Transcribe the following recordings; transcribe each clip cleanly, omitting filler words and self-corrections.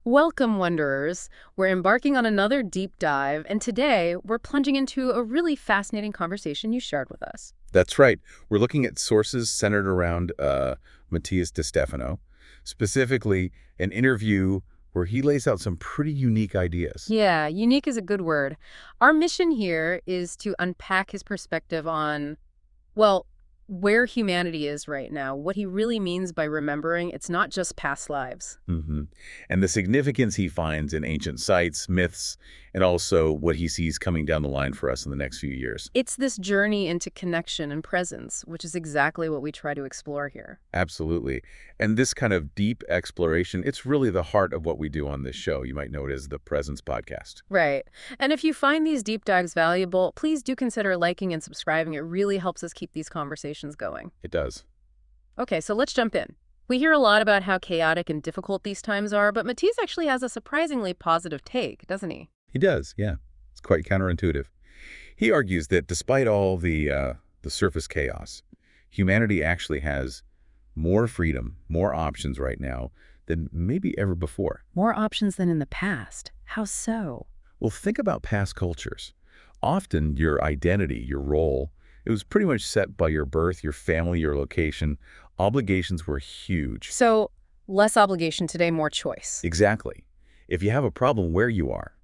Welcome, Wanderers. We're embarking on another deep dive, and today we're plunging into a really fascinating conversation you shared with us. That's right. We're looking at sources centered around Matias De Stefano, specifically an interview where he lays out some pretty unique ideas. Yeah, unique is a good word. Our mission here is to unpack his perspective on, well, where humanity is right now, what he really means by remembering it's not just past lives. hmm And the significance he finds in ancient sites, myths, and also what he sees coming down the line for us in the next few years. It's this journey into connection and presence, which is exactly what we try to explore here. Absolutely. And this kind of deep exploration, it's really the heart of what we do on this show. You might know it as the Presence Podcast. Right. And if you find these deep dives valuable, please do consider liking and subscribing. It really helps us keep these conversations going. It does. Okay, so let's jump in. We hear a lot about how chaotic and difficult these times are, but Matisse actually has a surprisingly positive take, doesn't he? He does, yeah. It's quite counterintuitive. He argues that despite all the surface chaos, humanity actually has more freedom, more options right now than maybe ever before. More options than in the past. How so? Well, think about past cultures. Often your identity, your role, it was pretty much set by your birth, your family, your location. Obligations were huge. So, less obligation today, more choice. Exactly. If you have a problem where you are,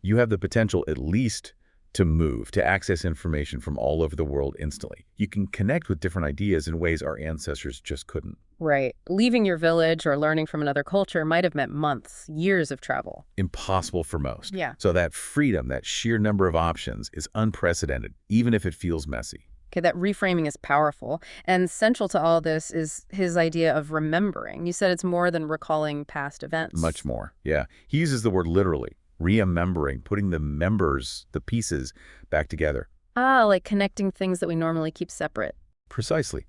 you have the potential at least to move, to access information from all over the world instantly. You can connect with different ideas in ways our ancestors just couldn't. Right. Leaving your village or learning from another culture might have meant months, years of travel. Impossible for most. Yeah. So that freedom, that sheer number of options is unprecedented, even if it feels messy. Okay, that reframing is powerful. And central to all this is his idea of remembering. You said it's more than recalling past events. Much more, yeah. He uses the word literally, remembering, putting the pieces back together. Ah, like connecting things that we normally keep separate. Precisely.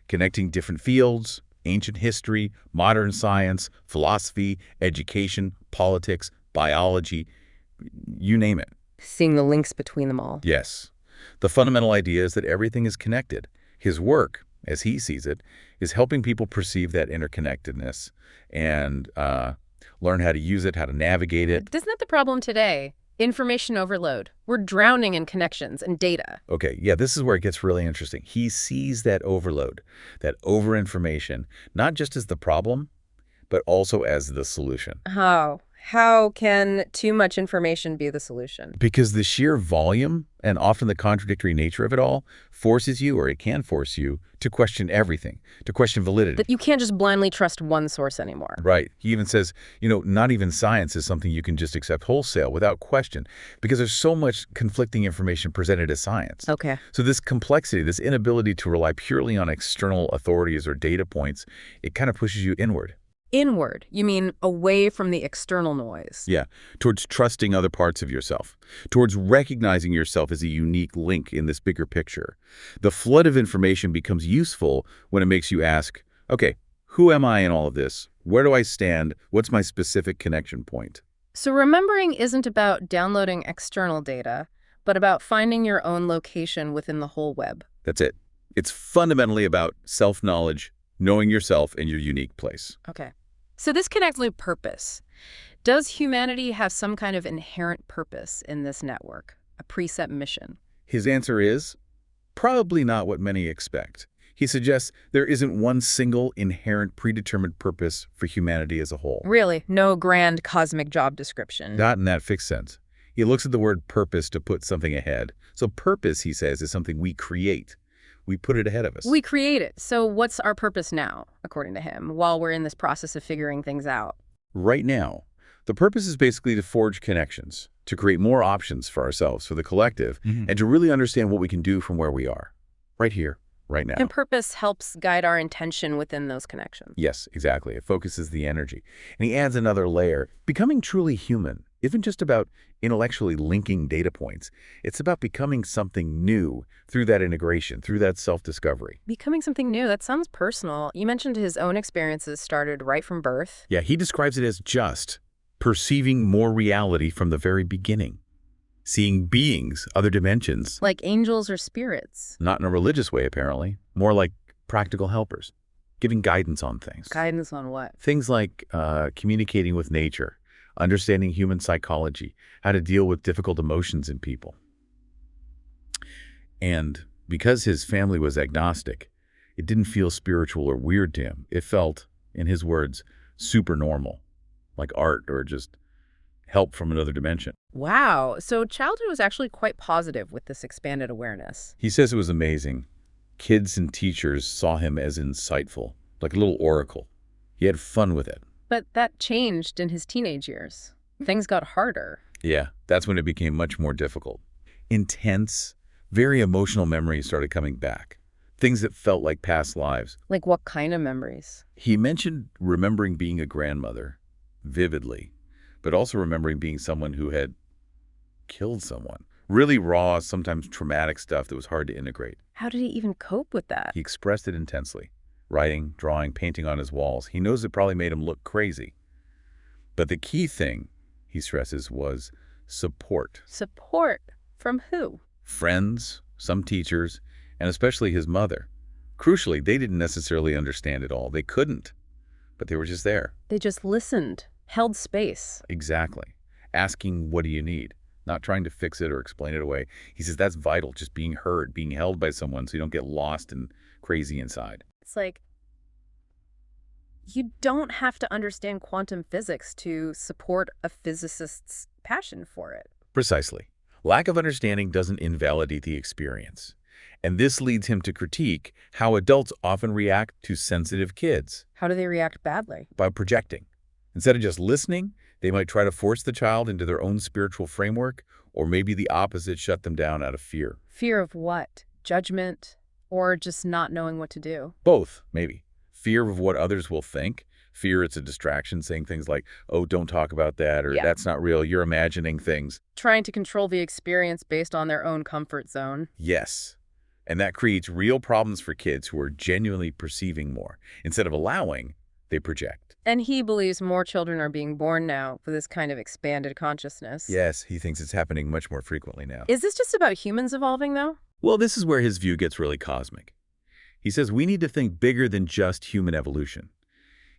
Connecting different fields, ancient history, modern science, philosophy, education, politics, biology, you name it. Seeing the links between them all. Yes. The fundamental idea is that everything is connected. His work, as he sees it, is helping people perceive that interconnectedness and learn how to use it, how to navigate it. Isn't that the problem today? Information overload. We're drowning in connections and data. Okay, yeah, this is where it gets really interesting. He sees that overload, that overinformation, not just as the problem, but also as the solution. How? How can too much information be the solution? Because the sheer volume and often the contradictory nature of it all forces you, or it can force you, to question everything, to question validity. That you can't just blindly trust one source anymore. Right. He even says, not even science is something you can just accept wholesale without question, because there's so much conflicting information presented as science. Okay. So this complexity, this inability to rely purely on external authorities or data points, it kind of pushes you inward. Inward, you mean away from the external noise. Yeah, towards trusting other parts of yourself, towards recognizing yourself as a unique link in this bigger picture. The flood of information becomes useful when it makes you ask, okay, who am I in all of this? Where do I stand? What's my specific connection point? So remembering isn't about downloading external data, but about finding your own location within the whole web. That's it. It's fundamentally about self-knowledge, knowing yourself and your unique place. Okay. So this connects with purpose. Does humanity have some kind of inherent purpose in this network, a preset mission? His answer is probably not what many expect. He suggests there isn't one single inherent predetermined purpose for humanity as a whole. Really? No grand cosmic job description? Not in that fixed sense. He looks at the word purpose to put something ahead. So purpose, he says, is something we create. We put it ahead of us. We create it. So what's our purpose now, according to him, while we're in this process of figuring things out? Right now, the purpose is basically to forge connections, to create more options for ourselves, for the collective, and to really understand what we can do from where we are. Right here, right now. And purpose helps guide our intention within those connections. Yes, exactly. It focuses the energy. And he adds another layer. Becoming truly human isn't just about intellectually linking data points. It's about becoming something new through that integration, through that self-discovery. Becoming something new, that sounds personal. You mentioned his own experiences started right from birth. Yeah, he describes it as just perceiving more reality from the very beginning. Seeing beings, other dimensions. Like angels or spirits. Not in a religious way, apparently. More like practical helpers. giving guidance on things. Guidance on what? Things like communicating with nature, understanding human psychology, how to deal with difficult emotions in people. And because his family was agnostic, it didn't feel spiritual or weird to him. It felt, in his words, super normal, like art or just help from another dimension. Wow. So childhood was actually quite positive with this expanded awareness. He says it was amazing. Kids and teachers saw him as insightful, like a little oracle. He had fun with it. But that changed in his teenage years. Things got harder. Yeah, that's when it became much more difficult. Intense, very emotional memories started coming back. Things that felt like past lives. Like what kind of memories? He mentioned remembering being a grandmother, vividly, but also remembering being someone who had killed someone. Really raw, sometimes traumatic stuff that was hard to integrate. How did he even cope with that? He expressed it intensely. Writing, drawing, painting on his walls. He knows it probably made him look crazy. But the key thing, he stresses, was support. Support? From who? Friends, some teachers, and especially his mother. Crucially, they didn't necessarily understand it all. They couldn't. But they were just there. They just listened, held space. Exactly. Asking, what do you need? Not trying to fix it or explain it away. He says that's vital, just being heard, being held by someone so you don't get lost and crazy inside. It's like, you don't have to understand quantum physics to support a physicist's passion for it. Precisely. Lack of understanding doesn't invalidate the experience. And this leads him to critique how adults often react to sensitive kids. How do they react badly? By projecting. Instead of just listening, they might try to force the child into their own spiritual framework, or maybe the opposite, shut them down out of fear. Fear of what? Judgment? Or just not knowing what to do? Both, maybe. Fear of what others will think. Fear it's a distraction, saying things like, oh, don't talk about that, or that's not real, you're imagining things. Trying to control the experience based on their own comfort zone. Yes. And that creates real problems for kids who are genuinely perceiving more. Instead of allowing, they project. And he believes more children are being born now with this kind of expanded consciousness. Yes, he thinks it's happening much more frequently now. Is this just about humans evolving, though? Well, this is where his view gets really cosmic. He says we need to think bigger than just human evolution.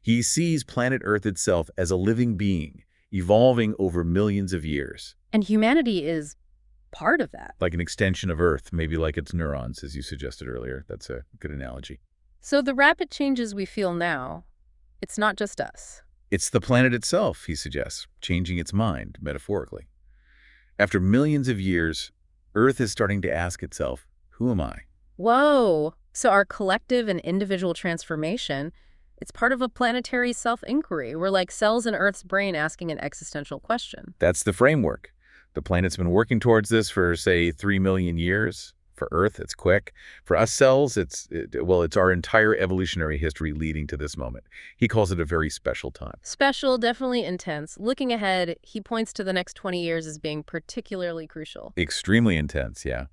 He sees planet Earth itself as a living being, evolving over millions of years. And humanity is part of that. Like an extension of Earth, maybe like its neurons, as you suggested earlier. That's a good analogy. So the rapid changes we feel now, it's not just us. It's the planet itself, he suggests, changing its mind, metaphorically. After millions of years, Earth is starting to ask itself, who am I? Whoa! So our collective and individual transformation, it's part of a planetary self-inquiry. We're like cells in Earth's brain asking an existential question. That's the framework. The planet's been working towards this for, say, 3 million years. For Earth, it's quick. For us cells, it's our entire evolutionary history leading to this moment. He calls it a very special time. Special, definitely intense. Looking ahead, he points to the next 20 years as being particularly crucial. Extremely intense, yeah.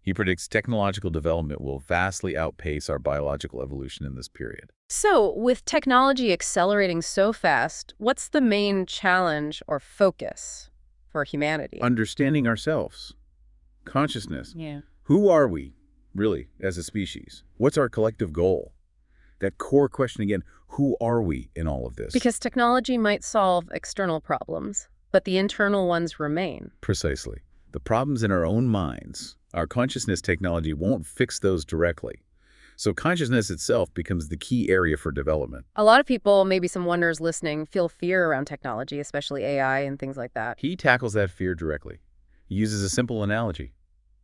He predicts technological development will vastly outpace our biological evolution in this period. So, with technology accelerating so fast, what's the main challenge or focus for humanity? Understanding ourselves. Consciousness. Yeah. Who are we, really, as a species? What's our collective goal? That core question again, who are we in all of this? Because technology might solve external problems, but the internal ones remain. Precisely. The problems in our own minds, our consciousness technology won't fix those directly. So consciousness itself becomes the key area for development. A lot of people, maybe some wonders listening, feel fear around technology, especially AI and things like that. He tackles that fear directly. He uses a simple analogy,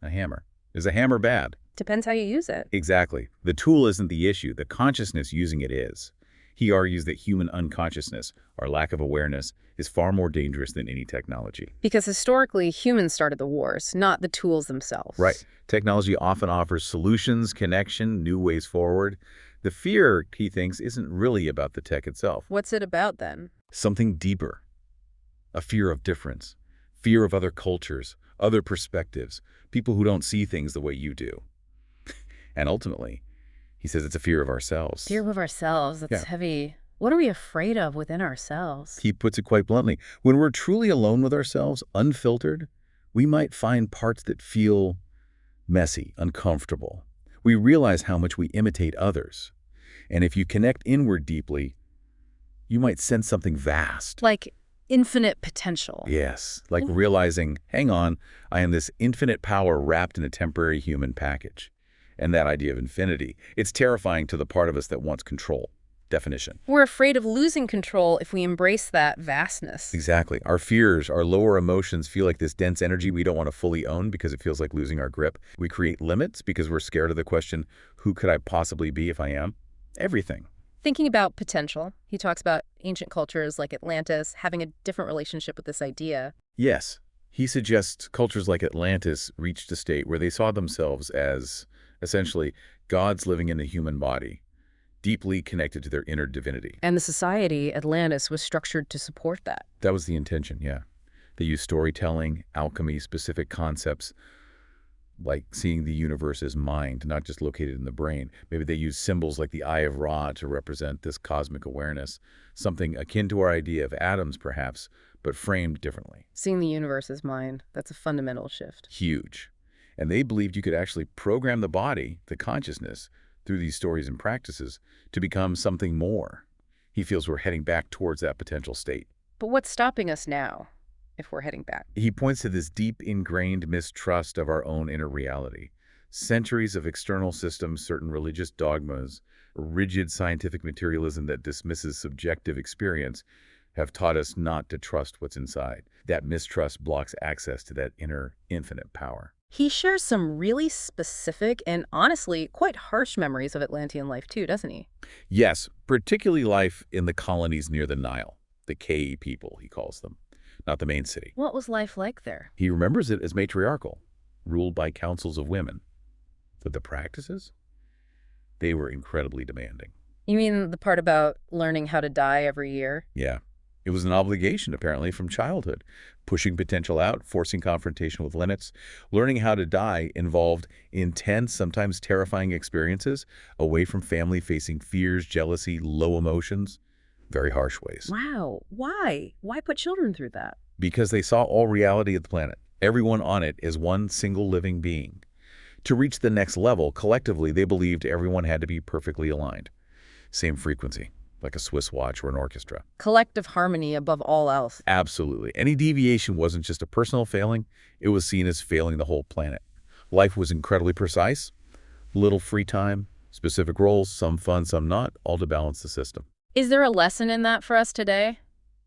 a hammer. Is a hammer bad? Depends how you use it. Exactly. The tool isn't the issue. The consciousness using it is. He argues that human unconsciousness, our lack of awareness, is far more dangerous than any technology. Because historically, humans started the wars, not the tools themselves. Right. Technology often offers solutions, connection, new ways forward. The fear, he thinks, isn't really about the tech itself. What's it about then? Something deeper. A fear of difference. Fear of other cultures, other perspectives, people who don't see things the way you do. And ultimately, he says it's a fear of ourselves. Fear of ourselves, that's heavy. What are we afraid of within ourselves? He puts it quite bluntly. When we're truly alone with ourselves, unfiltered, we might find parts that feel messy, uncomfortable. We realize how much we imitate others. And if you connect inward deeply, you might sense something vast. Like infinite potential. Yes, like realizing, hang on, I am this infinite power wrapped in a temporary human package. And that idea of infinity, it's terrifying to the part of us that wants control. Definition. We're afraid of losing control if we embrace that vastness. Exactly. Our fears, our lower emotions feel like this dense energy we don't want to fully own because it feels like losing our grip. We create limits because we're scared of the question, who could I possibly be if I am? Everything. Thinking about potential, he talks about ancient cultures like Atlantis having a different relationship with this idea. Yes. He suggests cultures like Atlantis reached a state where they saw themselves as, essentially, gods living in a human body, deeply connected to their inner divinity. And the society, Atlantis, was structured to support that. That was the intention, yeah. They used storytelling, alchemy, specific concepts, like seeing the universe as mind, not just located in the brain. Maybe they use symbols like the Eye of Ra to represent this cosmic awareness, something akin to our idea of atoms, perhaps, but framed differently. Seeing the universe as mind, that's a fundamental shift. Huge. And they believed you could actually program the body, the consciousness, through these stories and practices to become something more. He feels we're heading back towards that potential state. But what's stopping us now, if we're heading back? He points to this deep ingrained mistrust of our own inner reality. Centuries of external systems, certain religious dogmas, rigid scientific materialism that dismisses subjective experience have taught us not to trust what's inside. That mistrust blocks access to that inner infinite power. He shares some really specific and honestly quite harsh memories of Atlantean life too, doesn't he? Yes, particularly life in the colonies near the Nile, the K people, he calls them, not the main city. What was life like there? He remembers it as matriarchal, ruled by councils of women. But the practices? They were incredibly demanding. You mean the part about learning how to die every year? Yeah. It was an obligation, apparently, from childhood. Pushing potential out, forcing confrontation with limits. Learning how to die involved intense, sometimes terrifying experiences, away from family, facing fears, jealousy, low emotions, very harsh ways. Wow. Why? Why put children through that? Because they saw all reality of the planet, everyone on it as one single living being. To reach the next level, collectively, they believed everyone had to be perfectly aligned. Same frequency, like a Swiss watch or an orchestra. Collective harmony above all else. Absolutely. Any deviation wasn't just a personal failing, it was seen as failing the whole planet. Life was incredibly precise, little free time, specific roles, some fun, some not, all to balance the system. Is there a lesson in that for us today,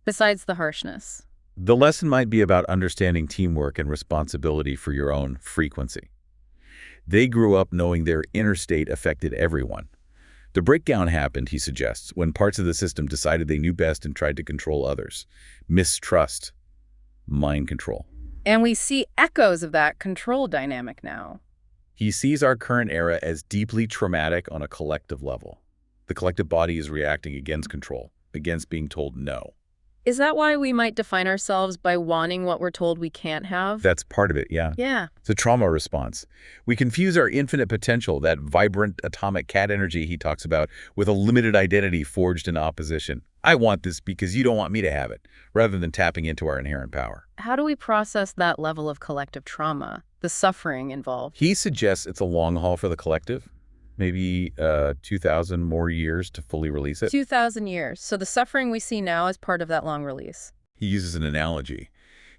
besides the harshness? The lesson might be about understanding teamwork and responsibility for your own frequency. They grew up knowing their inner state affected everyone. The breakdown happened, he suggests, when parts of the system decided they knew best and tried to control others. Mistrust, mind control. And we see echoes of that control dynamic now. He sees our current era as deeply traumatic on a collective level. The collective body is reacting against control, against being told no. Is that why we might define ourselves by wanting what we're told we can't have? That's part of it, yeah. Yeah. It's a trauma response. We confuse our infinite potential, that vibrant atomic cat energy he talks about, with a limited identity forged in opposition. I want this because you don't want me to have it, rather than tapping into our inherent power. How do we process that level of collective trauma, the suffering involved? He suggests it's a long haul for the collective, maybe 2,000 more years to fully release it. 2,000 years. So the suffering we see now is part of that long release. He uses an analogy.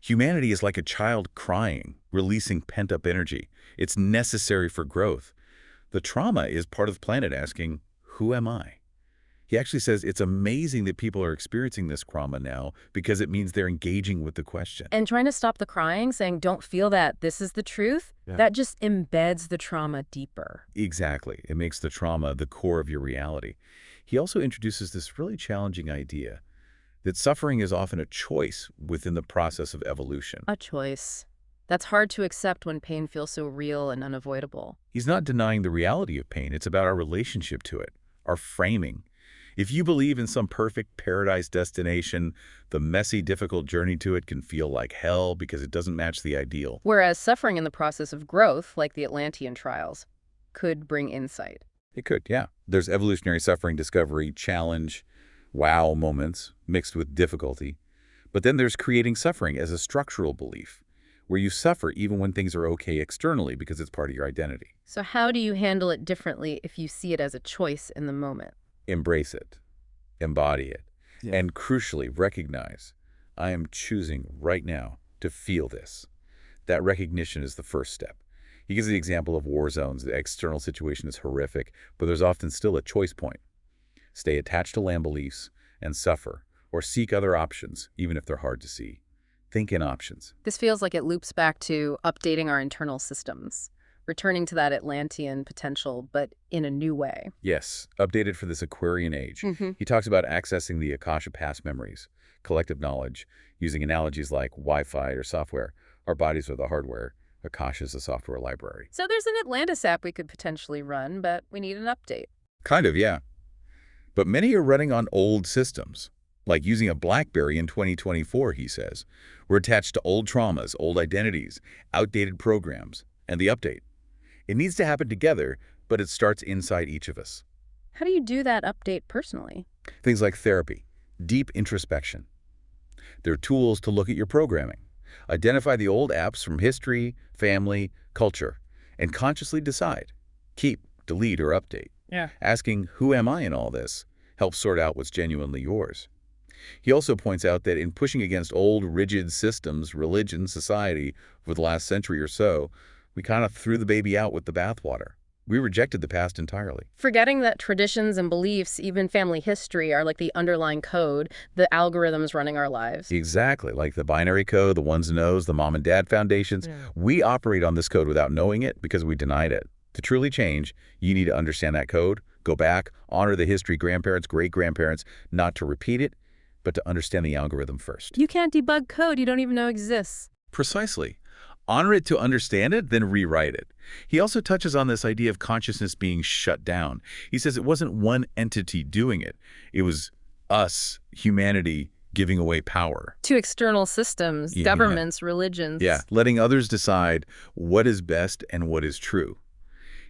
Humanity is like a child crying, releasing pent-up energy. It's necessary for growth. The trauma is part of the planet asking, who am I? He actually says it's amazing that people are experiencing this trauma now because it means they're engaging with the question. And trying to stop the crying, saying, don't feel that, this is the truth, that just embeds the trauma deeper. Exactly. It makes the trauma the core of your reality. He also introduces this really challenging idea that suffering is often a choice within the process of evolution. A choice. That's hard to accept when pain feels so real and unavoidable. He's not denying the reality of pain. It's about our relationship to it, our framing. If you believe in some perfect paradise destination, the messy, difficult journey to it can feel like hell because it doesn't match the ideal. Whereas suffering in the process of growth, like the Atlantean trials, could bring insight. It could, yeah. There's evolutionary suffering, discovery, challenge, wow moments mixed with difficulty. But then there's creating suffering as a structural belief, where you suffer even when things are okay externally because it's part of your identity. So how do you handle it differently if you see it as a choice in the moment? Embrace it, embody it, Yeah. and crucially recognize, I am choosing right now to feel this. That recognition is the first step. He gives the example of war zones. The external situation is horrific, but there's often still a choice point. Stay attached to land beliefs and suffer, or seek other options, even if they're hard to see. Think in options. This feels like it loops back to updating our internal systems, returning to that Atlantean potential, but in a new way. Yes, updated for this Aquarian age. Mm-hmm. He talks about accessing the Akasha past memories, collective knowledge, using analogies like Wi-Fi or software. Our bodies are the hardware. Akasha is a software library. So there's an Atlantis app we could potentially run, but we need an update. Kind of, yeah. But many are running on old systems, like using a BlackBerry in 2024, he says. We're attached to old traumas, old identities, outdated programs, and the update. It needs to happen together, but it starts inside each of us. How do you do that update personally? Things like therapy, deep introspection. They're tools to look at your programming. Identify the old apps from history, family, culture, and consciously decide. Keep, delete, or update. Yeah. Asking, who am I in all this, helps sort out what's genuinely yours. He also points out that in pushing against old, rigid systems, religion, society, for the last century or so, we kind of threw the baby out with the bathwater. We rejected the past entirely. Forgetting that traditions and beliefs, even family history, are like the underlying code, the algorithms running our lives. Exactly, like the binary code, the ones and O's, the mom and dad foundations. Yeah. We operate on this code without knowing it because we denied it. To truly change, you need to understand that code, go back, honor the history, grandparents, great-grandparents, not to repeat it, but to understand the algorithm first. You can't debug code you don't even know exists. Precisely. Honor it to understand it, then rewrite it. He also touches on this idea of consciousness being shut down. He says it wasn't one entity doing it. It was us, humanity, giving away power. To external systems, Yeah. governments, religions. Yeah, letting others decide what is best and what is true.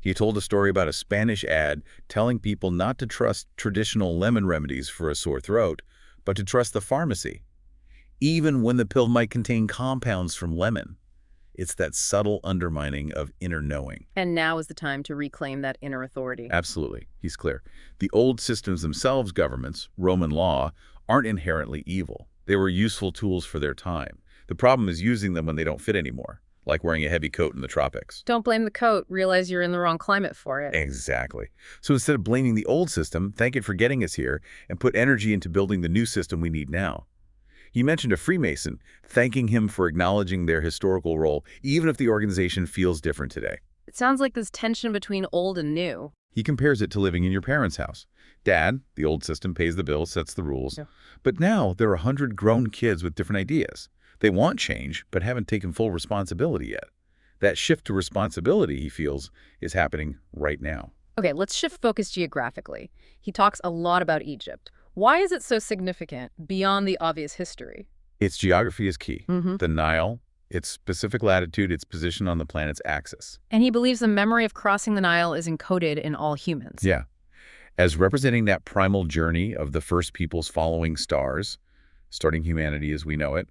He told a story about a Spanish ad telling people not to trust traditional lemon remedies for a sore throat, but to trust the pharmacy, even when the pill might contain compounds from lemon. It's that subtle undermining of inner knowing. And now is the time to reclaim that inner authority. Absolutely, he's clear. The old systems themselves, governments, Roman law, aren't inherently evil. They were useful tools for their time. The problem is using them when they don't fit anymore, like wearing a heavy coat in the tropics. Don't blame the coat. Realize you're in the wrong climate for it. Exactly. So instead of blaming the old system, thank it for getting us here and put energy into building the new system we need now. He mentioned a Freemason, thanking him for acknowledging their historical role, even if the organization feels different today. It sounds like this tension between old and new. He compares it to living in your parents' house. Dad, the old system, pays the bills, sets the rules. Yeah. But now there are 100 grown kids with different ideas. They want change, but haven't taken full responsibility yet. That shift to responsibility, he feels, is happening right now. Okay, let's shift focus geographically. He talks a lot about Egypt. Why is it so significant beyond the obvious history? Its geography is key. Mm-hmm. The Nile, its specific latitude, its position on the planet's axis. And he believes the memory of crossing the Nile is encoded in all humans. Yeah. As representing that primal journey of the first peoples following stars, starting humanity as we know it,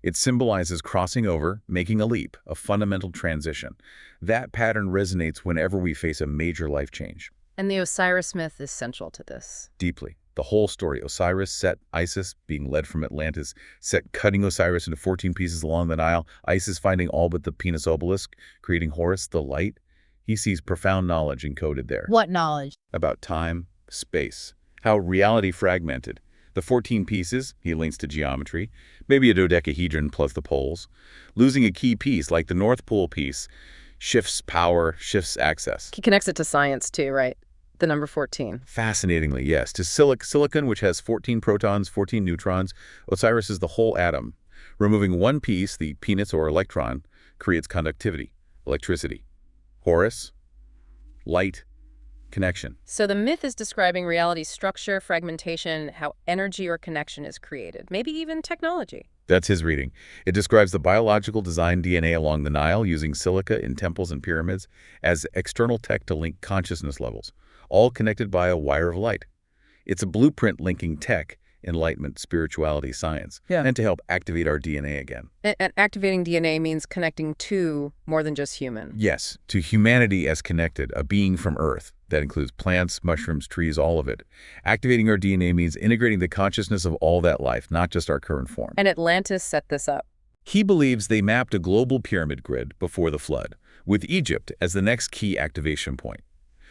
it symbolizes crossing over, making a leap, a fundamental transition. That pattern resonates whenever we face a major life change. And the Osiris myth is central to this. Deeply. The whole story, Osiris, Set, Isis, being led from Atlantis, Set cutting Osiris into 14 pieces along the Nile, Isis finding all but the penis obelisk, creating Horus, the light. He sees profound knowledge encoded there. What knowledge? About time, space, how reality fragmented. The 14 pieces, he links to geometry, maybe a dodecahedron plus the poles. Losing a key piece, like the North Pole piece, shifts power, shifts access. He connects it to science too, right? The number 14. Fascinatingly, yes. To silicon, which has 14 protons, 14 neutrons, Osiris is the whole atom. Removing one piece, the penis or electron, creates conductivity, electricity. Horus, light, connection. So the myth is describing reality's structure, fragmentation, how energy or connection is created, maybe even technology. That's his reading. It describes the biological design DNA along the Nile using silica in temples and pyramids as external tech to link consciousness levels, all connected by a wire of light. It's a blueprint linking tech, enlightenment, spirituality, science, and to help activate our DNA again. And activating DNA means connecting to more than just human. Yes, to humanity as connected, a being from Earth, That includes plants, mushrooms, trees, all of it. Activating our DNA means integrating the consciousness of all that life, not just our current form. And Atlantis set this up. He believes they mapped a global pyramid grid before the flood, with Egypt as the next key activation point.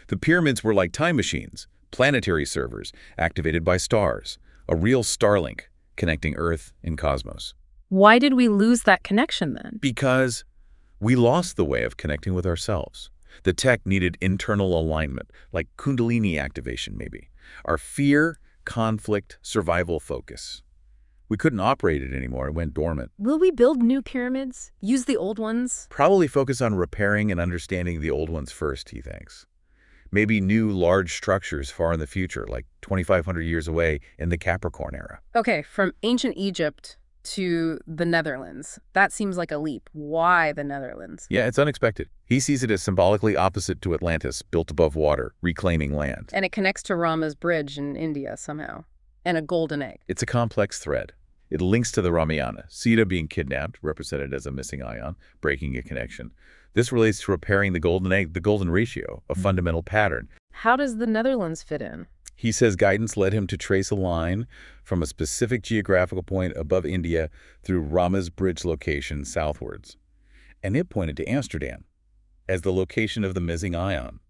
The pyramids were like time machines, planetary servers activated by stars, a real Starlink connecting Earth and cosmos. Why did we lose that connection then? Because we lost the way of connecting with ourselves. The tech needed internal alignment, like Kundalini activation maybe. Our fear, conflict, survival focus. We couldn't operate it anymore. It went dormant. Will we build new pyramids? Use the old ones? Probably focus on repairing and understanding the old ones first, he thinks. Maybe new large structures far in the future, like 2,500 years away in the Capricorn era. Okay, from ancient Egypt to the Netherlands. That seems like a leap. Why the Netherlands? Yeah, it's unexpected. He sees it as symbolically opposite to Atlantis, built above water, reclaiming land. And it connects to Rama's bridge in India somehow. And a golden egg. It's a complex thread. It links to the Ramayana, Sita being kidnapped, represented as a missing ion, breaking a connection. This relates to repairing the golden egg, the golden ratio, a fundamental pattern. How does the Netherlands fit in? He says guidance led him to trace a line from a specific geographical point above India through Rama's bridge location southwards. And it pointed to Amsterdam as the location of the missing ion.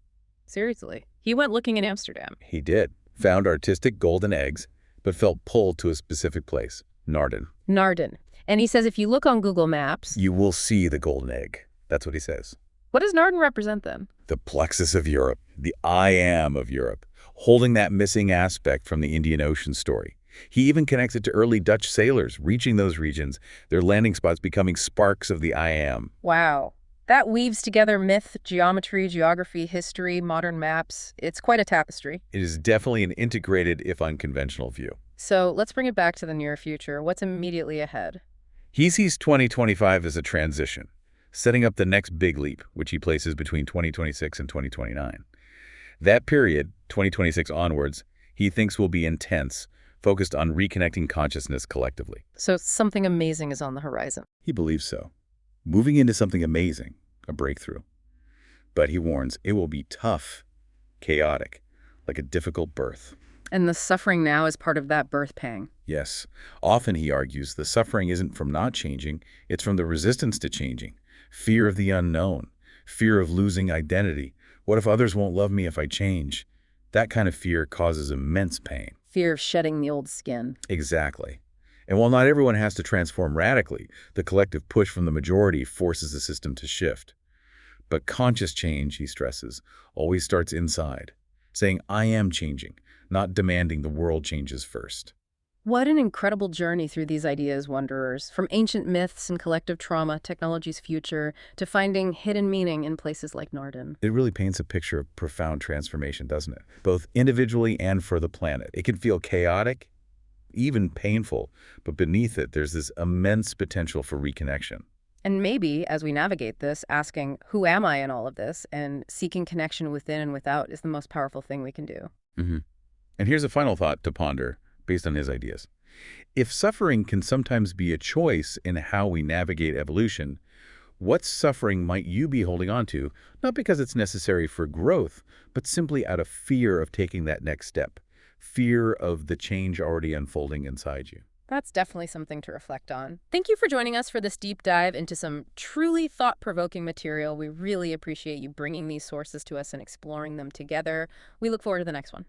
Seriously. He went looking in Amsterdam. He did. Found artistic golden eggs, but felt pulled to a specific place, Naarden. Naarden. And he says if you look on Google Maps... You will see the golden egg. That's what he says. What does Naarden represent then? The plexus of Europe, the I am of Europe, holding that missing aspect from the Indian Ocean story. He even connects it to early Dutch sailors reaching those regions, their landing spots becoming sparks of the I am. Wow. That weaves together myth, geometry, geography, history, modern maps. It's quite a tapestry. It is definitely an integrated, if unconventional, view. So let's bring it back to the near future. What's immediately ahead? He sees 2025 as a transition, setting up the next big leap, which he places between 2026 and 2029. That period, 2026 onwards, he thinks will be intense, focused on reconnecting consciousness collectively. So something amazing is on the horizon. He believes so. Moving into something amazing, a breakthrough. But he warns it will be tough, chaotic, like a difficult birth. And the suffering now is part of that birth pang. Yes. Often, he argues, the suffering isn't from not changing, it's from the resistance to changing. Fear of the unknown, fear of losing identity. What if others won't love me if I change? That kind of fear causes immense pain. Fear of shedding the old skin. Exactly. And while not everyone has to transform radically, the collective push from the majority forces the system to shift. But conscious change, he stresses, always starts inside, saying, I am changing, not demanding the world changes first. What an incredible journey through these ideas, wanderers, from ancient myths and collective trauma, technology's future, to finding hidden meaning in places like Naarden. It really paints a picture of profound transformation, doesn't it? Both individually and for the planet. It can feel chaotic, even painful, but beneath it, there's this immense potential for reconnection. And maybe, as we navigate this, asking, who am I in all of this, and seeking connection within and without is the most powerful thing we can do. And here's a final thought to ponder, based on his ideas. If suffering can sometimes be a choice in how we navigate evolution, what suffering might you be holding on to, not because it's necessary for growth, but simply out of fear of taking that next step, fear of the change already unfolding inside you? That's definitely something to reflect on. Thank you for joining us for this deep dive into some truly thought-provoking material. We really appreciate you bringing these sources to us and exploring them together. We look forward to the next one.